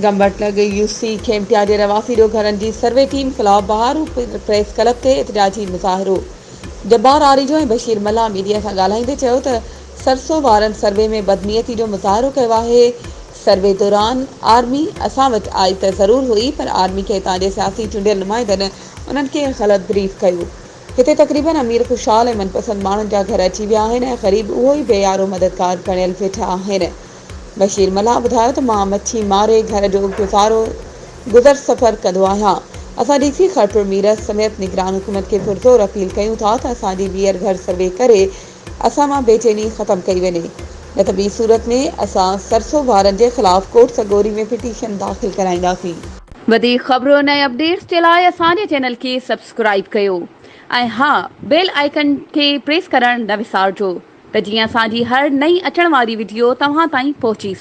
गंबटलग UC खेमटिया जे रवासी घरनि जी survey team ख़िलाफ़ बहारू प्रेस क्लब ते एतिजाजी मुज़ाहिरो। जब्बार आरिजो ऐं बशीर मल्ला मीडिया सां ॻाल्हाईंदे चयो त सरसो वारनि सर्वे में बदनीयती जो मुज़ाहिरो कयो आहे। सर्वे दौरान आर्मी असां वटि आई त ज़रूरु हुई, पर आर्मी खे हितां जे सियासी चूंडियल नुमाइंदनि उन्हनि खे ग़लति ब्रीफ कयो। हिते तक़रीबन अमीर ख़ुशहाल ऐं मनपसंद माण्हुनि जा घर अची विया आहिनि ऐं क़रीब उहो ई बेयारो मददगार बणियल वेठा आहिनि। बशीर मल्ला ॿुधायो त मां मच्छी मारे घर जो गुज़र सफ़र कंदो आहियां। असां डीसी खड़पुर मीरत समेत निगरान हुकूमत खे पुरज़ोर अपील कयूं था त असांजी ॿीहर घर सर्वे करे असां मां बेचैनी ख़तमु कई वञे, न त ॿी सूरत में असां सरसो वारनि जे ख़िलाफ़ कोर्ट सॻोरी में पिटीशन दाख़िल कराईंदासीं। वधीक ख़बरुनि ऐं अपडेट्स जे लाइ असांजे चैनल खे सब्सक्राइब कयो ऐं हा, बेल आइकन खे प्रेस करणु न विसारिजो त जीअं असांजी हर नई अचण वारी वीडियो तव्हां ताईं पहुची